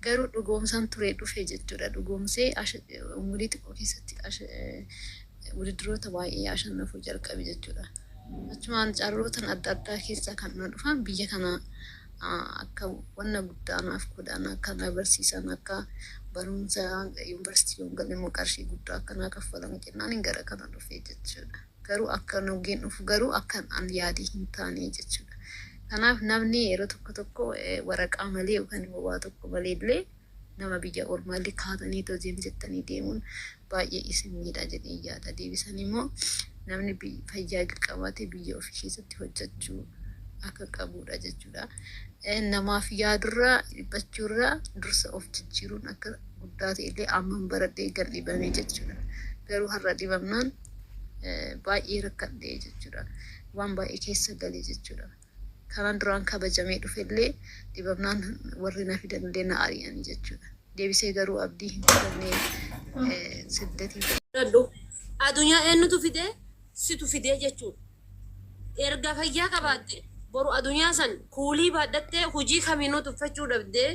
garuu dhugoomsaan turee dhufee jechuudha. Dhugoomsee umurii xiqqoo keessatti wudidiroota baay'ee ashannafuu jalqabe jechuudha. Achumaan carrootan adda addaa keessaa kan dhufan biyya kana akka wanna guddaa naaf godhan akka na barsiisan akka barumsa yuunivarsiitii galee immoo qarshii guddaa akka naa kaffalan jennaan gara kana dhufee jechuudha. Garuu akka nugeen dhufu garuu akka an yaadii hin taane jechuudha. Kanaaf namni yeroo tokko waraqaa malee yookaan immoo waa tokko malee illee nama biyya ormaallee kaatanii toziin jettanii deemuun baay'ee isin miidha jedhee yaada. Deebisan immoo namni fayyaa qabaatee biyya ofii keessatti hojjechuu akka qabudha jechuudha. Namaaf yaadurraa dhibbachuurraa dursa of jijjiiruun akka guddaa ta'ellee amman baradhee gad dhibamee jechuudha. Garuu har'a dhibamnaan baay'ee rakkadhee jechuudha. Waan baay'ee keessa galee jechuudha. Kanaan duraan kabajamee dhufellee dhibamnaan warri na fidanillee na ari'anii jechuudha. Deebisee garuu abdii hin fudhannee siddatii. Adunyaa eenyutu fidee situ fidee jechuudha. Erga fayyaa qabaatte boru adunyaa san kuulii baadhattee hojii kamiinuu tuffachuu dhabdee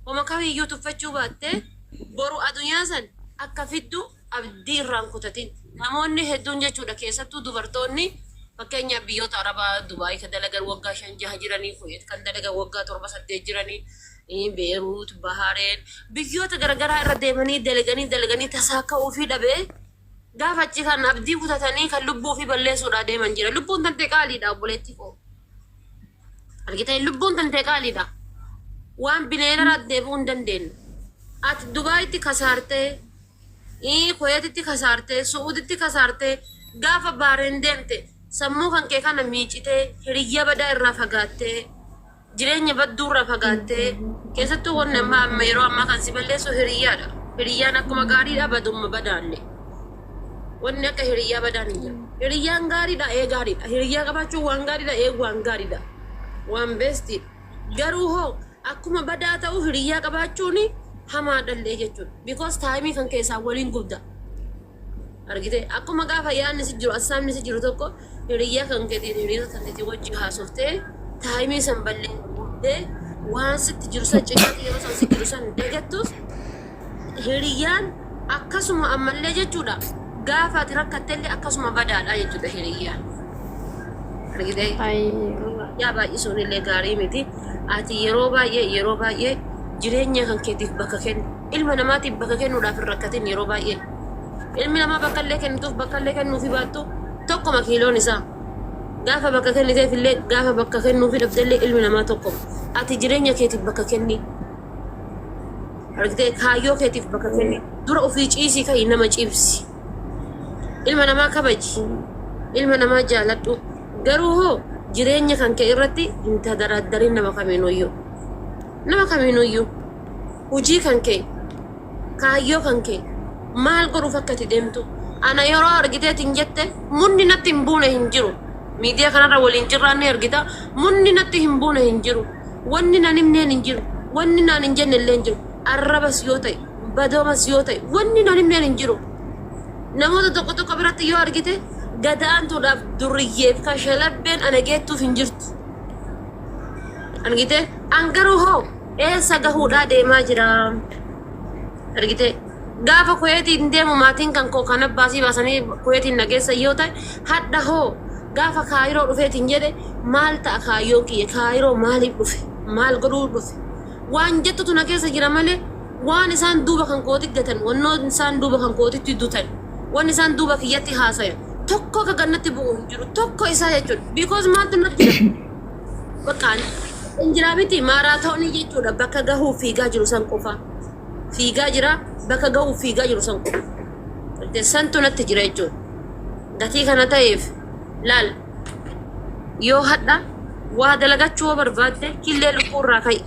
homa kamiyyuu tuffachuu baattee boru adunyaa san akka fiddu abdii irraan kutatin. Namoonni hedduun jechuudha keessattuu dubartoonni fakkeenyaaf biyyoota Arabaa Dubaay kan dalagan waggaa 5-6 jiranii Kuwait kan dalagan waggaa 7-8 jiranii Beirut Bahareen biyyoota garagaraa irra deemanii dalaganii tasaaka'uu fi dhabee gaafa achi kan abdii kutatanii kan lubbuu fi balleessuudhaa deeman jira. Lubbuun tantee qaaliidha obboleetti koo. Argitee lubbuun tantee qaaliidha. Waan bineelaa deebuu hin dandeenyu. Ati Dubaayitti kasaartee Kuwaititti kasaartee Suuditti kasaartee gaafa Bahareen deemte sammuu kan kee kana miicitee hiriyya badaa irraa fagaattee jireenya badduu irraa fagaattee keessattuu wanni amma yeroo ammaa kan si balleessu hiriyyaadha. Hiriyyaan akkuma gaariidha badumma badaalle. Wanni akka hiriyyaa badaan hin jiru. Hiriyyaan gaariidha gaariidha. Hiriyyaa qabaachuun waan gaariidha waan gaariidha. Waan beestiidha. Garuu hoo akkuma badaa ta'u hiriyyaa qabaachuun hamaadhallee jechuudha. Because taayimii kan keessaa waliin guddaa. Argite akkuma gaafa yaadni si jiru asaamni si jiru tokko hiriyyaa kan keetiin hiriyoota kanatti wajji haasoftee taayimii san balleessitee waan sitti jiru san ciqaatti yeroo san si jiru san deeggattus hiriyyaan akkasuma ammallee jechuudha. Gaafa ati rakkatteellee akkasuma badaadha jechuudha hiriyyaan. Argite yaa baay'isuun illee gaarii miti. Ati yeroo baay'ee jireenya kan keetiif bakka kennu ilma namaatiif bakka kennuudhaaf hin rakkatin yeroo baay'ee. Ilmi namaa bakka illee kennituuf bakka illee kennuufi baattu tokkuma kiiloon isaa. Gaafa bakka kenniteef illee gaafa bakka kennuufi dhabdellee ilmi namaa tokkuma. Ati jireenya keetiif bakka kenni. Argitee kaayyoo keetiif bakka kenni. Dura ofii ciisii ka'ii nama ciibsi. Ilma namaa kabaji. Ilma namaa jaaladhu. Garuu hoo jireenya kan kee irratti hin tadaraddariin nama kamiinuyyuu. Nama kamiinuyyuu. Hojii kan kee kaayyoo kan kee maal godhuuf akka itti deemtu ana yeroo argiteetiin jette munni natti hin buune hin jiru. Miidiyaa kanarra waliin jirraanni argita munni natti hin buune hin jiru. Wanni naan himneen hin jiru. Wanni naan hin jenne illee hin jiru. Arrabas yoo ta'e badoomas yoo ta'e wanni naan himneen hin jiru. Namoota tokko biratti yoo argite gadaantuudhaaf duriyyeef kan shalabbeen ana geettuuf hin jirtu. Argite angaruu hoo eessa gahuudhaa deemaa jira. Argite gaafa Kuwaitiin deemu maatiin kan koo kan abbaasii baasanii Kuwaitiin nageessa yoo ta'e hadda hoo gaafa Kaayiroo dhufeetiin jedhe maal ta'a kaayyoo kiyya Kaayiroo maaliif dhufe maal godhuu dhufe waan jettutu na keessa jira malee waan isaan duuba kan kooti gatan wannoon isaan duuba kan kootitti dutan waan isaan duuba kiyyatti haasayan tokko ka gannatti bu'u hin jiru tokko isaa jechuudha because maaltu natti jira bakkaan injiraa miti maaraatoonii jechuudha bakka gahuu fiigaa jiru san qofa fiigaa jira bakka gahuu fiigaa jiru san qofa santu natti jira jechuudha gatii kana ta'eef laal yoo hadha waa dalagachuu barbaadde killee lukkuurraa ka'i.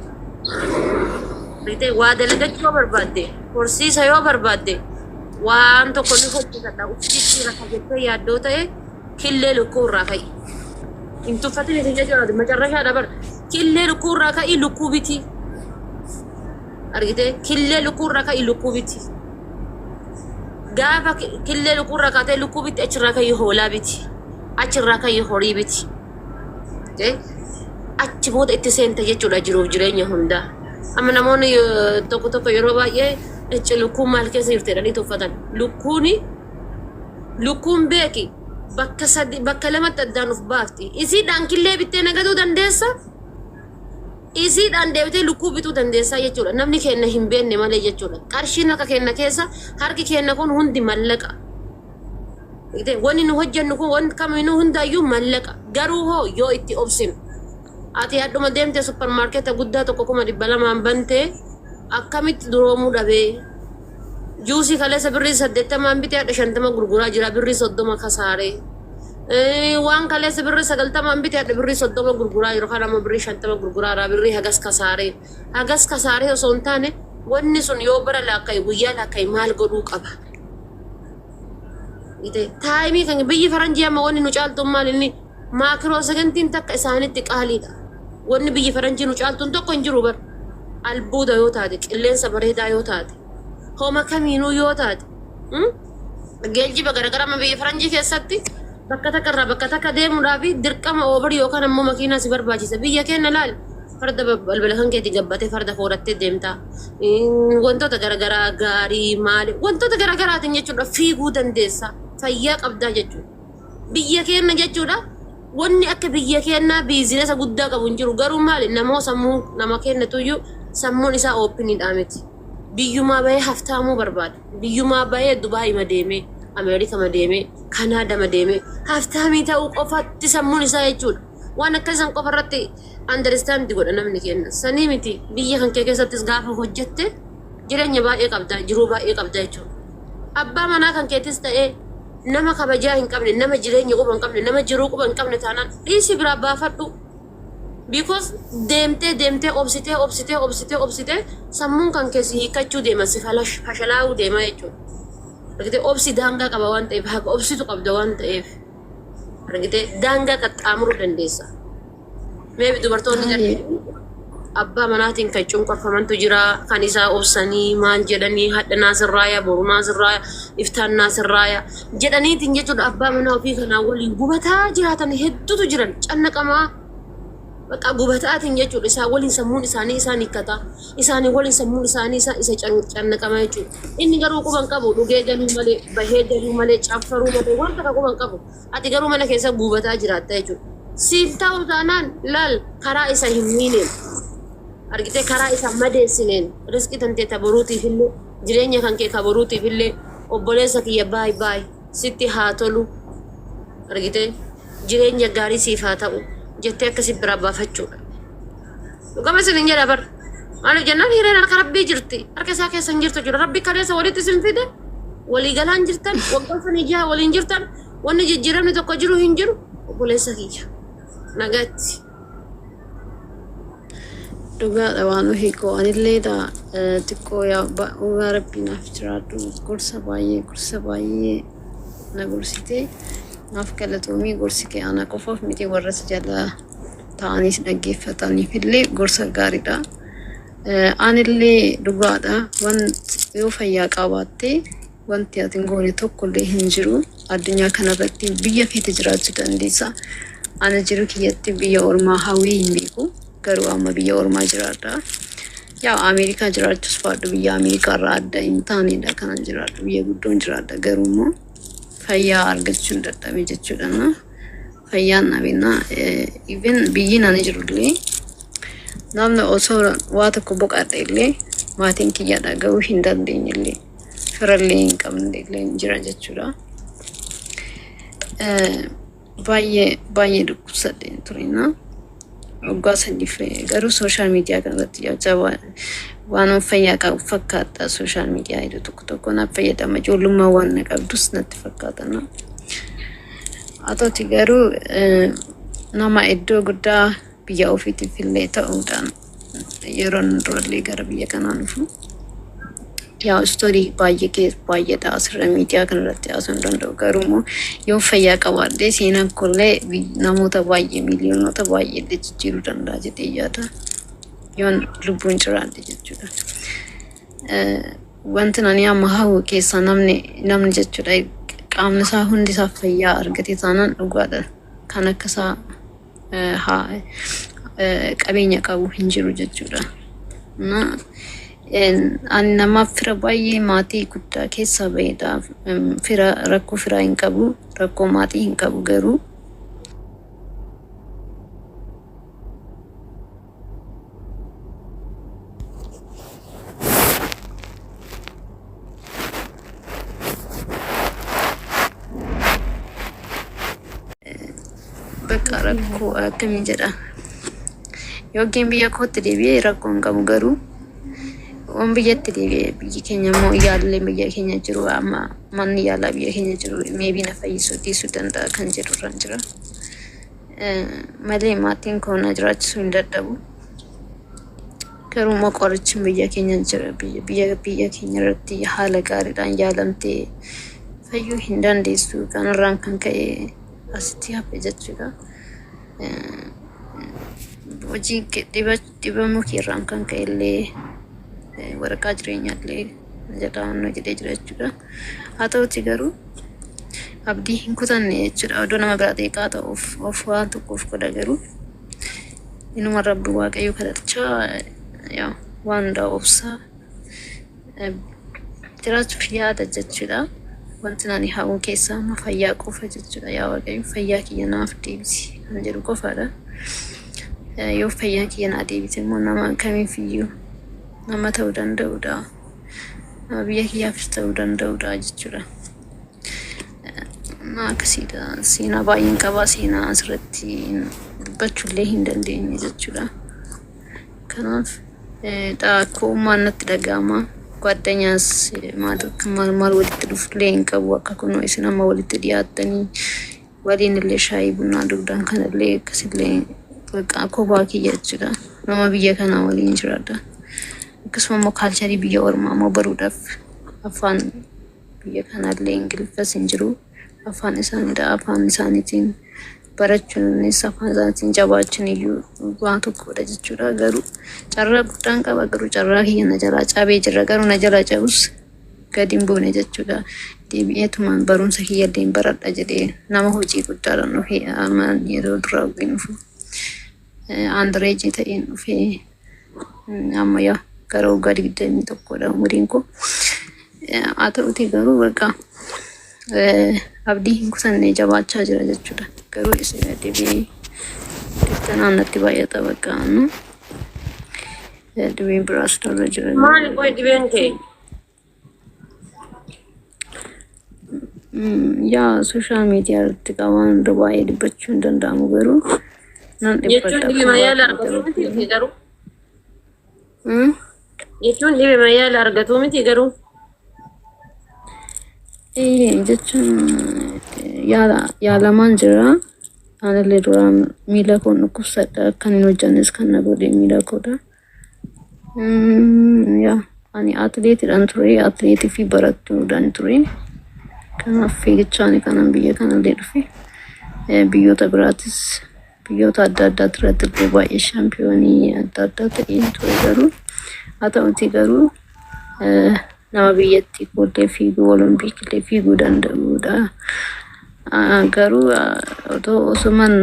Rite waa dalagachuu barbaadde horsiisa yoo barbaadde waan tokko ni hojjetadha uffichi rakka jettee yaaddoo ta'e killee lukkuurraa ka'i. Hin tuffatin isin jechuudha macarrashaa dabar killee lukkuurraa ka'i lukkuu biti. Argite killee lukkuurraa ka'i lukkuu biti. Gaafa killee lukkuurraa kaatee lukkuu biti achirraa ka'i hoolaa biti. Achirraa ka'i horii biti. Achi booda itti seenta jechuudha jiruuf jireenya hundaa. amma namoonni tokko tokko yeroo baay'ee lukkuu maal keessa jirti jedhanii tuffatan. Lukkuun beeki bakka lamatti addaan uf baafti. Isiidhaan killee bittee nagatuu dandeessa. Isiidhaan deebitee lukkuu bituu dandeessaa jechuudha. Namni keenya hin beekne malee jechuudha. Qarshiin akka keenya keessa harki keenya kun hundi mallaqa. Wanni nu hojjennu kun wanti kamiinuu hundaayyuu mallaqa. Garuu hoo yoo itti obsinu. Ati haadhuma deemtee supermarkeeta guddaa tokko 200 bantee akkamitti duroomuu dhabee juusii kaleessa birrii 80 bitee 50 gurguraa jira birrii 30 kasaaree waan kaleessa birrii 90 bitee birrii 30 gurguraa yeroo kana birrii 50 gurguraa birrii hagas kasaaree osoo hin taane wanni sun yoo bara laakkai guyyaa laakkai maal godhuu qaba. Taayimii kan biyyi faranjii amma wanni nu caaltuun maal inni maakiroo sagantiin takka isaanitti qaaliidha. Wanni biyyi faranjii nu caaltuun tokko hin jiru bar. Albuuda yoo taate, qilleensa bareedaa yoo taate, homa kamiinuu yoo taate. Geejjiba garagara amma biyyi faranjii keessatti bakka takka deemuudhaaf dirqama oobarii yookaan ammoo makiinaa si barbaachisa. Biyya keenya laal farda balbala kan keetii gabbatee farda foorattee deemta. Wantoota garagaraa gaarii maali wantoota garagaraatiin jechuudha fiiguu dandeessa. Fayyaa qabdaa jechuudha. Biyya keenya jechuudha. Wanni akka biyya keenyaa biizinesa guddaa qabu hin jiru. Garuu maali namoo sammuu nama kennatuyyuu sammuun isaa oopiniidhaa miti. Biyyumaa bahee haftaamuu barbaada. Biyyumaa bahee Dubaay madeemee, Ameerika madeemee, Kanaada madeemee haftaamii ta'uu qofatti sammuun isaa jechuudha. Waan akkasiin qofa irratti understand godha namni keenya. Sanii miti biyya kan kee keessattis gaafa hojjette jireenya baay'ee qabda, jiruu baay'ee qabda jechuudha. Abbaa manaa kan keetis ta'ee nama kabajaa hin qabne, nama jireenya quba hin qabne, nama jiruu quba hin qabne taanaan dhiisii biraa baafadhu. Because deemtee obsitee sammuun kan keessi hiikkachuu deema si fashalaa'uu deema jechuudha. Argitee obsi daangaa qaba waan ta'eef haqa obsitu qabda waan ta'eef argitee daangaa qaxxaamuruu dandeessa. Meebi dubartoonni jedhanii abbaa manaatiin kan cunqurfamantu jira kan isaa obsanii maal jedhanii hadha naasirraaya boru naasirraaya iftaan naasirraaya jedhaniitiin jechuudha abbaa manaa ofii kanaa waliin gubataa jiraatan hedduutu jiran cannaqamaa bakka gubataatiin jechuudha isaa waliin sammuun isaanii isaan hikkata isaanii waliin sammuun isaanii isa cannaqamaa jechuudha inni garuu quban qabu dhugee galuu malee bahee galuu malee caffaruu malee wanta ka quban qabu ati garuu mana keessa gubataa jiraatta jechuudha siif ta'uu taanaan laal karaa isa hin miineen argitee karaa isa madeessineen riskii tantee taboruutiif illee jireenya kan kee kaboruutiif illee obboleessa kiyya baay sitti haa tolu argitee jireenya gaarii siif haa ta'u jettee akkasi bira baafachuudha. Dhugama isin jedha bar maaliif jennaan hireen harka rabbii jirti harka isaa keessa hin jirtu jira rabbi kaleessa walitti isin fide walii galaan jirtan waggaa sanii jaha waliin jirtan wanni jijjiiramni tokko jiru hin jiru obboleessa kiyya nagaatti. Dhugaadha waan hiikoo anillee xiqqoo yaa rabbii naaf jiraadhu gorsa baay'ee na gorsitee naaf galatoomii gorsi kee ana qofaaf miti warras jala ta'anis dhaggeeffataniif illee gorsa gaariidha. Anillee dhugaadha wanti yoo fayyaa qabaattee wanti ati hin goone tokkollee hin jiru addunyaa kanarratti biyya feete jiraachuu dandeessa. Ana jiru kiyyatti biyya ormaa hawwii hin beeku. Garuu amma biyya ormaa jiraadha. Yaa Ameerikaa jiraachuus baadhu biyya Ameerikaa irraa adda hin taanedha kanan jiraadhu biyya guddoon jiraadha garuu immoo fayyaa argachuun dadhabe jechuudha. Fayyaan dhabinaa even biyyi nani jirullee namni osoo waa tokko boqadhe illee maatiin kiyya dhaga'uu hin dandeenye illee firallee hin qabne illee jira jechuudha. Baay'ee dhukkubsadheen turina. Waggaa sadiif garuu sooshaal miidiyaa kanarratti jajjabaa waan fayyaa qabu fakkaata sooshaal miidiyaa hedduu tokko naaf fayyadama ijoollummaa waan na qabdus natti fakkaatana. Haa ta'uti garuu nama iddoo guddaa biyya ofiitiif illee ta'uudhaan yeroon durallee gara biyya kanaa dhufu yaa istoorii baay'eedha asirra miidiyaa kanarratti haasa'uu hin danda'u garuu immoo yoo fayyaa qabaadhee seenaan kollee namoota baay'ee miiliyoonota baay'ee jijjiiruu danda'a jedhee yaada yoon lubbuun jiraadhe jechuudha. Wanti nani amma hawwu keessaa namni jechuudha qaamni isaa hundi isaa fayyaa argate taanaan dhugaadha kan akka isaa qabeenya qabu hin jiru jechuudha. Na ani namaaf fira baay'ee maatii guddaa keessa bahedha. Fira rakkoo firaa hin qabu, rakkoo maatii hin qabu garuu bakka rakkoo akkamii jedha. Yookiin biyya kootti deebi'ee rakkoo hin qabu garuu waan biyyatti deebi'ee biyyi keenya immoo yaallee biyya keenya jiru amma manni yaalaa biyya keenya jiru meebii na fayyisuu dhiisuu danda'a kan jedhu irraan jira. Malee maatiin koo na jiraachisuu hin dadhabu. Garuu immoo qorichi biyya keenya jira biyya keenya irratti haala gaariidhaan yaalamtee fayyuu hin dandeessu kanarraan kan ka'e asitti hafe jechuudha. Hojii dhibamuu keerraan kan ka'e illee waraqaa jireenyaallee jedhamu jedhee jira jechuudha. Haa ta'uti garuu abdii hin kutanne jechuudha. Odoo nama biraa xiqqaa ta'uuf of waan tokkoof godha garuu inuma rabbi waaqayyo kadhachaa waan hundaa obsaa jiraachuuf yaada jechuudha. Wanti nani hawwu keessaa amma fayyaa qofa jechuudha. Yaa waaqayyo fayyaa kiyya naaf deebisi kan jedhu qofaadha. Yoo fayyaa kiyya naa deebise immoo nama kamiifiyyuu nama ta'uu danda'udha. Nama biyya kiyyaafis ta'uu danda'udha jechuudha. Akkasiidha. Seenaa baay'een qaba. Seenaa asirratti dubbachuullee hin dandeenye jechuudha. Kanaaf akkuma natti dhaga'ama. ጓደኛስ ማል ወልት ዱፍሌን ቀቡ አካኩኖ ኢስናማ ወልት ዲያተኒ ወሊን ለሻይ ቡና ዱዳን ከነለ ከስለ በቃ ኮባኪ ያችላ ነማ ብየ ከና ወሊን ይችላል ከስሞ ካልቸሪ ብየ ኦርማ ሞበሩዳፍ አፋን ብየ ከና ለእንግሊዝ እንጅሩ አፋን ኢሳን ዳ አፋን ኢሳኒቲን በረቹን ኢሳፋዛቲን ጃባችን እዩ ዋንቱ ቆደ ጅቹራ ገሩ ጨራ ጉዳን ቀበሩ ጨራ ኪየነ ጀራ ጫቤ ጅራ ገሩ ነጀራ ጨውስ ገዲም ቦነ ጀቹዳ ዲቢኤቱ ማን በሩን ሰኪየ ዴን በረዳ ጀዴ ናማ ሆጂ ጉዳራ ነው ሄ አማን የሮድራው ቢንፉ አንድሬጅ ተኢን ፌ አማያ ገረው ጋዲ ደሚ ተቆዳ ሙሪንኮ አተውቲ ገሩ በቃ abdii hin kutanne jabaachaa jira jechuudha. Garuu isin dhibee naannatti baay'ata bakka annu dhibeen biraas dhala jira. Maali qoy dhibeen kee? Yaa sooshaal miidiyaa irratti qabaan irra baay'ee dubbachuu hin danda'amu garuu nan Jechuun dhibee yaala argatu miti garuu. Jechuun dhibee yaala argatu miti garuu. Jechuun yaalamaan jira. Aanallee duraan miila koo dhukkubsadha. Akkan hin hojjannes kan na godhe miila koodha. Ani atileetiidhaan ture. Atileetii fi barattuudhaan ture. Kanaaf fiigichaan kanan biyya kanallee dhufe. Biyyoota biraatis biyyoota adda addaatti irratti illee baay'ee shaampiyoonii adda addaa ta'een ture garuu haa ta'uti garuu nama biyyatti koollee fiiguu olompikillee fiiguu danda'udha. Garuu otoo osuman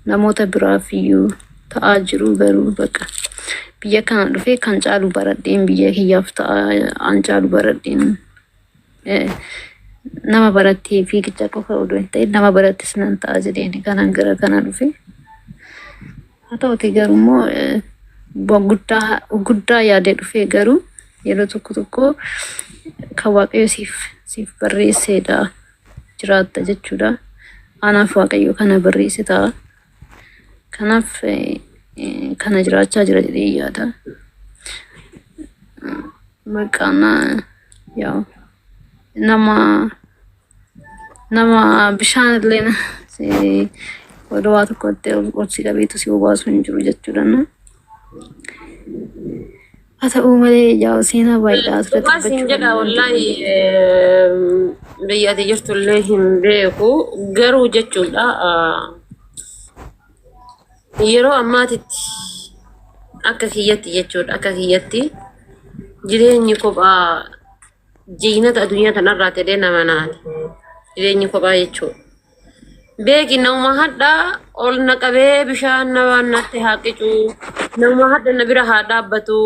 namoota biraaf iyyuu ta'aa jiru garuu bakka biyya kana dhufee kan caalu baradheen biyya kiyyaaf ta'an caalu baradheen nama barattee fiigicha qofa odoo hin ta'in nama barattis nan ta'a jedheen kanan gara kana dhufe. Haa ta'uti garuu immoo guddaa yaadee dhufee garuu yeroo tokko tokko kan waaqayyo siif barreessedha jiraatta jechuudha. Anaaf waaqayyo kana barreesse ta'a. Kanaaf kana jiraachaa jira jedhee yaada. Maqaana yaa nama bishaan illee odoo waa tokkotti olsi qabeetu si obaasu hin jiru jechuudha. Haa ta'u malee yaa seenaa baay'ee asirratti Waasin jedha wallahi biyya ati jirtullee hin beeku garuu jechuudha. Yeroo ammaatitti akka kiyyatti jechuudha akka kiyyatti jireenyi kophaa jiinata addunyaa kanarraa ta'ee nama naati jireenyi kophaa jechuudha. Beeki nama hadhaa ol naqabee bishaan nama natti haaqicu nama hadha na bira haa dhaabbatu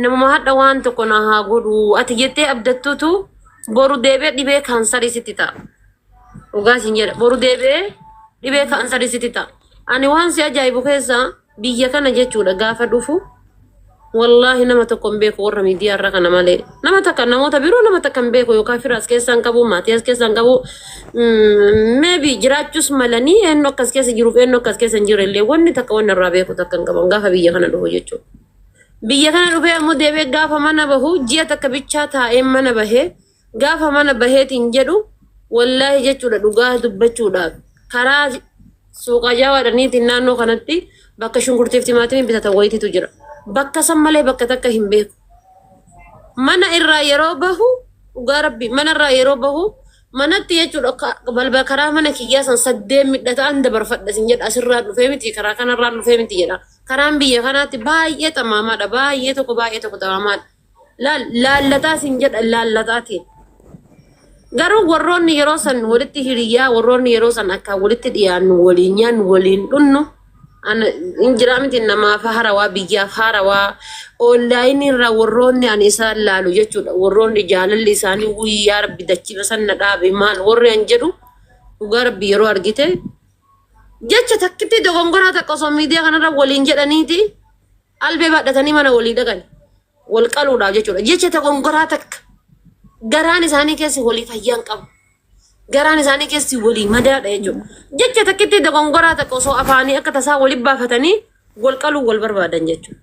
nama hadda waan tokko na haa godhu ati jettee abdattutu boru deebee dhibee kaansarii sitti ta'a. Dhugaa siin jedha boru deebee dhibee kaansarii sitti ta'a. Ani waan si ajaa'ibu keessa biyya kana jechuudha gaafa dhufu wallahi nama tokko hin beeku warra miidiyaa irra kana malee. Nama takka namoota biroo nama takka hin beeku yookaan fira as keessaan qabu maatii as keessaan qabu maybe jiraachuus malanii eenyu akkas keessa jiruuf eenyu akkas keessa hin jirre illee wanni takka wanni irraa beeku takka hin qaban gaafa biyya kana dhufu jechuudha. Biyya kana dhufee ammoo deebee gaafa mana bahu ji'a takka bichaa taa'ee mana bahee gaafa mana baheetiin jedhu wallahi jechuudha dhugaa dubbachuudhaaf karaa suuqa jaawaadhaniitiin naannoo kanatti bakka shunkurtiif timaatimii bitatan wayititu jira. Bakka san malee bakka takka hin beeku. Mana irraa yeroo bahu dhugaa rabbi mana irraa yeroo bahu manatti jechuudha balbala karaa mana kiyyaa san saddeen midhataan dabarfadha sin jedha asirraa dhufee miti karaa kanarraa dhufee miti jedha. Karaan biyya kanaatti baay'ee xamaamaadha baay'ee tokko xamaamaadha. Laallataa sin jedha laallataatiin. Garuu warroonni yeroo san walitti hiriyaa warroonni yeroo san akka walitti dhiyaannu waliin nyaannu waliin dhunnu ana injira miti namaaf harawaa biyyaaf harawaa online irra warroonni ani isaan laalu jechuudha warroonni jaalalli isaanii guyyaa rabbi dachiifa sanna dhaabe maal warri an jedhu dhugaa rabbi yeroo argite jecha takkitti dogongoraa takka osoo miidiyaa kanarra waliin jedhaniiti albee baadhatanii mana walii dhaqan wal qaluudhaaf jechuudha jecha dogongoraa takka garaan isaanii keessi walii fayyaan qabu. Garaan isaanii keessi walii madaadha jechuudha. Jecha takkitti dogongoraa takka osoo afaanii akka tasaa waliin baafatanii wal qaluu wal barbaadan jechuudha.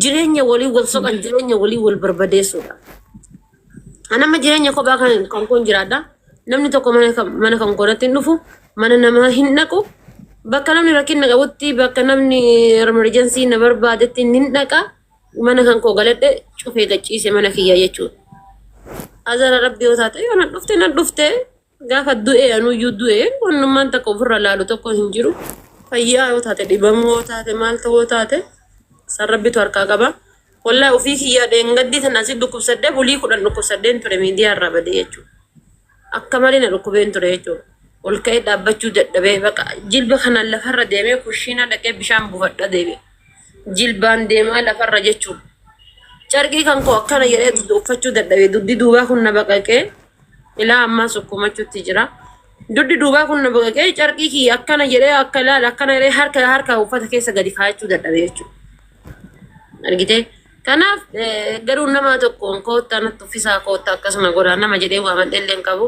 Jireenya walii wal soqan jireenya walii wal barbadeessuudha. Anama jireenya kophaa kan kun jiraadha. Namni tokko mana kan koonatti hin dhufu mana namaa hin dhaqu bakka namni rakkina qabutti bakka namni emergency na barbaadetti hin dhaqa mana kan koo galadhe cufee gachiise mana kiyyaa jechuudha. Azara rabbi yoo taate yoo na dhufte gaafa du'e anuyyuu du'e wannummaan takka ofirra laalu tokko hin jiru fayyaa yoo taate dhibamoo yoo taate maal ta'uu taate san rabbitu harkaa qaba wallahi ofii kiyyaa dheengaddi tan asii dhukkubsadde bulii 10 dhukkubsaddeen ture miidiyaa irraa bade jechuudha akka malee na dhukkubeen ture jechuudha ol ka'ee dhaabbachuu dadhabee baqa jilba kanaan lafarra deemee kushiina dhaqee bishaan buufadha deebi'e jilbaan deemaa lafarra jechuudha. Carqii kan koo akkana jedhee uffachuu dadhabee duddi duubaa kun na baqaqee ilaa ammaa sukkumachuutti jira. Duddi duubaa kun na baqaqee carqii kiyya akkana jedhee akka laala akkana jedhee harka uffata keessa gadi kaa'achuu dadhabee jechuudha. Argitee kanaaf garuu nama tokkoon koottaa natti uffisaa koottaa akkasuma godhaa nama jedhee waaman illee hin qabu.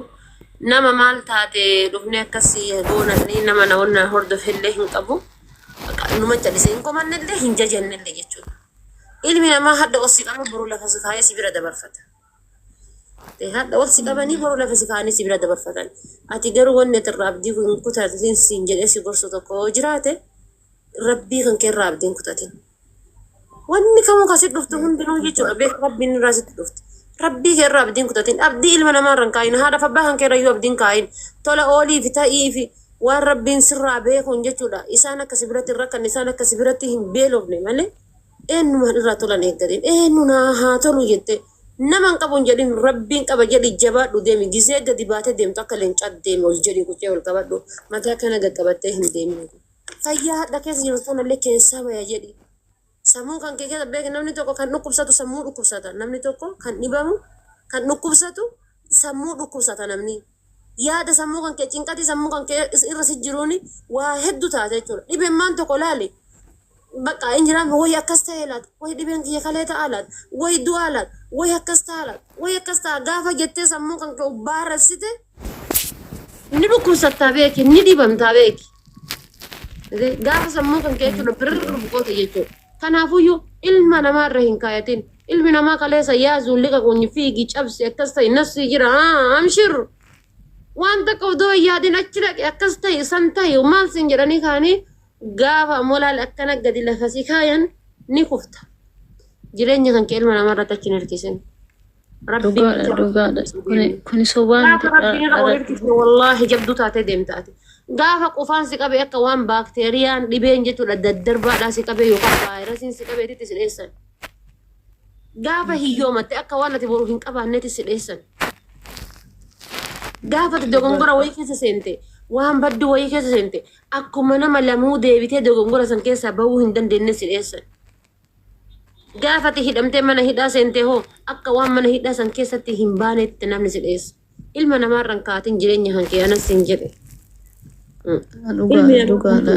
Nama maal taate dhufnee akkasii goonanii nama na wonna hordofillee hin qabu. Numa jallisee hin komannellee hin jajannellee jechuudha. Ilmi namaa hadda osii qabu boruu lafa si kaayee si bira dabarfata. Hadda osii qabanii boruu lafa si kaayanii si bira dabarfatan. Ati garuu wanni irraa abdii kun kutatin siin jedhee si gorsu tokko jiraate rabbii kan keerraa abdiin kutatin. Wanni kamuu kasi dhuftu hundinuu jechuudha beek rabbiin irraa sitti dhufti. Rabbii keerraa abdiin kutatin abdii ilma namaa irraa hin kaayin haadha fabbaa kan keerra iyyuu abdiin kaayin tola oolii fi ta'ii fi waan rabbiin sirraa beekuun jechuudha isaan akka si biratti rakkan isaan akka si biratti hin beelofne malee eenyumaan irraa tolan eeggatiin eenyu naa haa tolu jette naman qabuun jedhin rabbiin qaba jedhi jabaadhu deemi gisee gadi baatee deemtu akka leencaa deemi ol jedhi kucee ol qabadhu mataa kana gaqqabattee hin deemne fayyaa hadha keessa jiru sanallee keessaa baya jedhi sammuu kan kee keessa beek namni tokko kan dhukkubsatu sammuu dhukkubsata namni tokko kan dhibamu kan dhukkubsatu sammuu dhukkubsata namni yaada sammuu kan kee cinqati sammuu kan kee irra si jiruuni waa hedduu taate jechuudha dhibeen maan tokko laale bakka injiraan way akkas ta'e laata way dhibeen kiyya kalee ta'a laata way du'aa laata way akkas ta'a laata way akkas ta'a gaafa jettee sammuu kan kee baarasite ni dhukkubsattaa beeki ni dhibamtaa beeki gaafa sammuu kan kee jechuudha birrr buqoota jechuudha kanaafuyyuu ilma namaa irra hin kaayatin ilmi namaa kaleessa yaazuu liqa kunyi fiigi cabsi akkas ta'e nassi jira amshirru waan takka odoo yaadin achi dhaqe akkas ta'e san ta'e maal sin jedhanii kaanii gaafa molaal akkana gadi lafa si kaayan ni kufta jireenya kan kee ilma namaa irratti achi hin hirkisin dhugaadha kuni sobaan wallahi jabduu taatee deemtaati gaafa qufaan si qabe akka waan baakteeriyaan dhibeen jechuudha daddarbaadhaa si qabe yookaan vaayirasiin si qabeetitti si dheessan gaafa hiyyoomatte akka waan ati boru hin qabaannetti si dheessan gaafa dogongora wayii keessa seente waan baddu wayii keessa seente akkuma nama lamuu deebitee dogongora san keessaa bahuu hin dandeenye si dheessan Gaafati hidhamtee mana hidhaa seentee hoo akka waan mana hidhaa san keessatti hin baanetti namni si dhiyeessa. Ilma namaarraan kaatiin jireenya hankee anas hin jedhe. Ilmi namaa dhugaadha.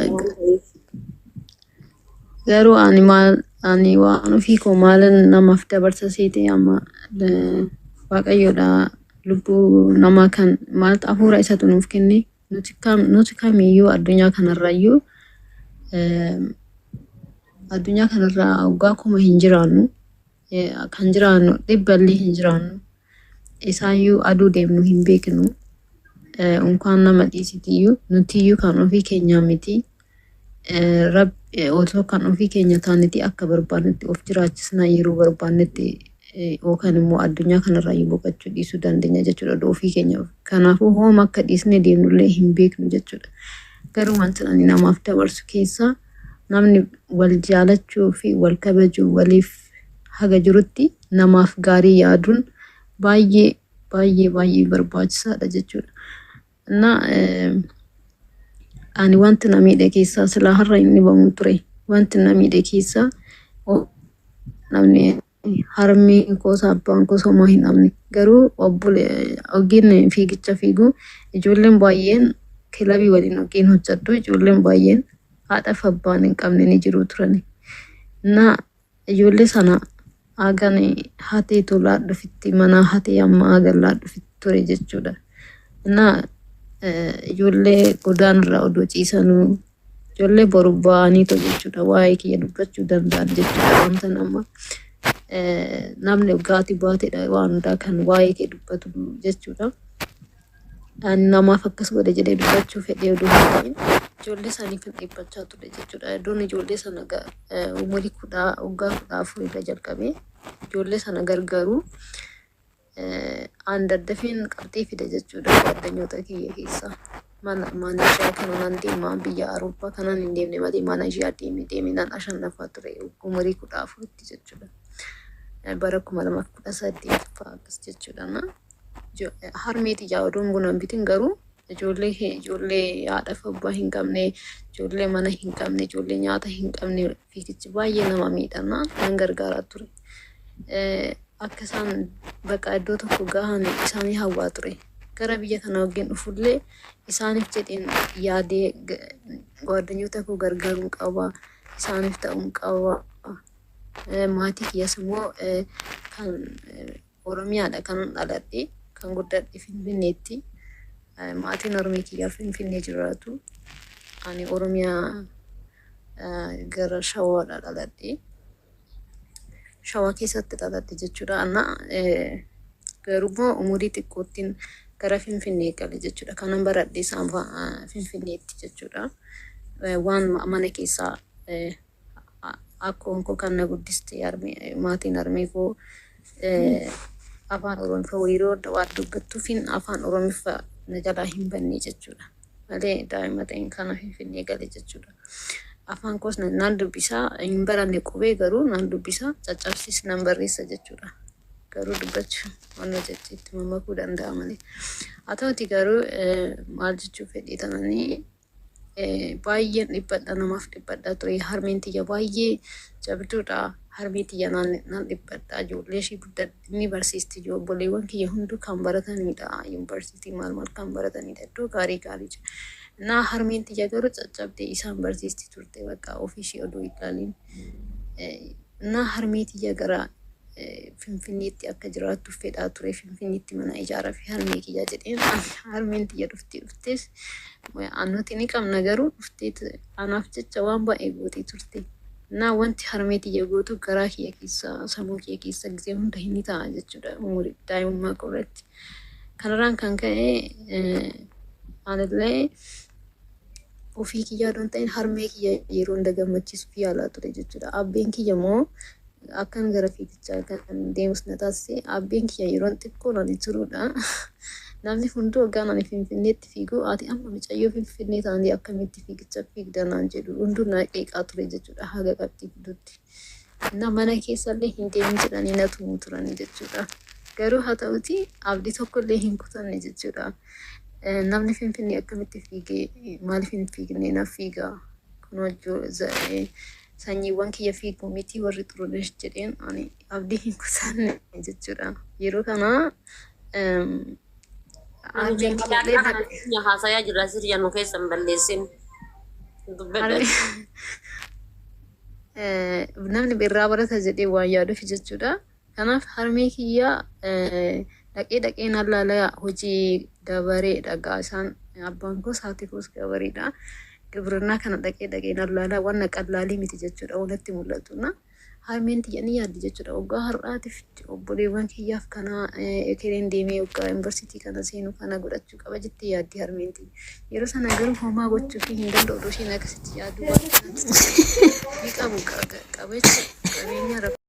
Garuu ani waan ofii koo maalan namaaf dabarsa seete amma waaqayyoodha lubbuu namaa kan maaltu hafuura isatu nuuf kenne nuti kamiyyuu addunyaa kanarrayyuu addunyaa kanarraa waggaa kuma hin jiraannu kan jiraannu dhibballee hin jiraannu isaayyuu aduu deemnu hin beeknu unkaan nama dhiisitiyyuu nutiyyuu kan ofii keenyaa miti otoo kan ofii keenya taanetti akka barbaannetti of jiraachisnaa yeroo barbaannetti yookaan immoo addunyaa kanarraa boqochuu dhiisuu dandeenya jechuudha ofii keenya. Kanaafuu hooma akka dhiisnee deemnullee hin beeknu jechuudha. Garuu wanti ani namaaf dabarsu keessaa namni wal jaalachuu fi wal kabajuu waliif haga jirutti namaaf gaarii yaaduun baay'ee barbaachisaadha jechuudha. Ani wanti na miidhe keessaa silaa har'a inni bamu ture. Wanti na miidhe keessaa namni harmi koosa abbaan koo somaa hin dhabne. Garuu ogiin fiigicha fiiguu ijoolleen baay'een kilabii waliin ogiin hojjedhu ijoolleen baay'een haadhaaf abbaan hin qabne ni jiru turani. Ijoollee sana hagan hatee tolaa dhufitti mana hatee amma hagan laa dhufitti ture jechuudha. Ijoollee godaanarraa odoo ciisanuu ijoollee boru ba'anii jechuudha waa'ee kiyya dubbachuu danda'an jechuudha wanta namni dhugaatii baateedha waan hundaa kan waa'ee kee dubbatu jechuudha. Ani namaaf akkas godhe jedhee dubbachuu fedhee odoo hin ta'in ijoollee saniif hin dhiibbachaa ture jechuudha. Iddoon ijoollee sana umurii waggaa 14 irra jalqabee ijoollee sana gargaaruu aan daddafeen qabxii fide jechuudha addunyoota kiyya keessaa. Mana ishee kanaan deemaa biyya Awurooppaa kanaan hin deemne malee mana ishee deemee ashannafaa ture umurii 14tti jechuudha. Bara 2018 fa'aa akkas jechuudha. Harmeeti odoon buna hin bitin garuu ijoollee haadhaaf abbaa hin qabne ijoollee mana hin qabne ijoollee nyaata hin qabne fiigichi baay'ee nama miidhana nan gargaaraa ture. Akka isaan bakka iddoo tokko gahan isaanii hawwaa ture. Gara biyya kana waggaan dhufullee isaaniif jedheen yaadee gaaddanyota koo gargaaruun qaba isaaniif ta'uun qaba. Maatii kiyyas immoo kan Oromiyaadha kan dhaladhe kan guddadhe Finfinneetti. Maatiin Oromoo kiyyaa Finfinnee jiraatu. Ani Oromiyaa gara Shawaadha dhaladhe. Shawaa keessatti dhaladhe jechuudha. Garuu umurii xiqqoottiin gara Finfinnee gale jechuudha. Kanan baradhe isaan Finfinneetti jechuudha. Waan mana keessaa akkoon koo kan na guddiste maatiin harmee koo afaan Oromoo yeroo waan dubbattuufin afaan Oromoo na jalaa hin banne jechuudha. Malee daa'ima ta'een kana Finfinnee gale jechuudha. Afaan koos nan dubbisaa hin baranne qubee garuu nan dubbisaa caccabsiis nan barreessa jechuudha. Garuu dubbachuu waan jechiitti mamakuu danda'a malee. Haa ta'uti garuu maal jechuu fedhii tananii baay'een dhibbadha namaaf dhibbadha ture. Harmeen tiyya baay'ee jabduudha. Harmeen tiyya nan dhibbadha. Ijoollee ishii ni barsiisti. Obboleewwan kiyya hunduu kan baratanidha. Yuunivarsiitii maal kan baratanidha. Iddoo gaarii jira. Harmeen tiyya garuu caccabdee isaan barsiisti turte bakka ofii ishee odoo ilaalin. Harmeen tiyya gara Finfinneetti akka jiraattu fedhaa ture. Finfinneetti mana ijaaraa fi harmee kiyya jedheen harmeen tiyya dhuftees nuti ni qabna garuu dhuftee anaaf jecha waan baay'ee gootee turte. Wanti harmee tiyya gootu garaa kiyya keessa sammuu kiyya keessa gisee hunda hin ta'a jechuudha umurii daa'imummaa qoratti. Kanarraan kan ka'e anillee ofii kiyyaa odoon ta'in harmee kiyya yeroo hunda gammachiisuuf yaalaa ture jechuudha. Abbeen kiyya immoo akkan gara fiigichaa kan deemus na taasise abbeen kiyya yeroo xiqqoo nani turuudha. Namni hunduu waggaan ani Finfinneetti fiigu ati amma mucayyoo Finfinnee taa'anii akkamitti fiigicha fiigda naan jedhu hunduu na qeeqaa ture jechuudha haga qabxii fidutti. Mana keessallee hin deemin jedhanii na tumu turan jechuudha. Garuu haa ta'uti abdii tokkollee hin kutanne jechuudha. Namni Finfinnee akkamitti fiigee maaliif hin fiigne na fiigaa kunoo sanyiiwwan kiyya fiiguu miti warri xurunesh jedheen ani abdii hin kutanne jechuudha. Yeroo kana harmeen kiyya haasayaa jira sirriyaa nu keessan balleessin. Namni birraa barata jedhee waan yaaduuf jechuudha. Kanaaf harmee kiyya dhaqee nallaalaa hojii gabareedha gaasaan abbaan koo haati koos gabareedha. Gibirnaa kana dhaqee nallaalaa waan qallaalii miti jechuudha wanatti mul'atuna. Harmeen tiyya ni yaaddi jechuudha waggaa har'aatiif obboleewwan kiyyaaf kana ekereen deemee waggaa yuunivarsiitii kana seenuu kana godhachuu qaba jettee yaaddi harmeen tiyya. Yeroo sana garuu homaa gochuu fi hin danda'u isheen akkasitti yaaduu waan qabu qabeenya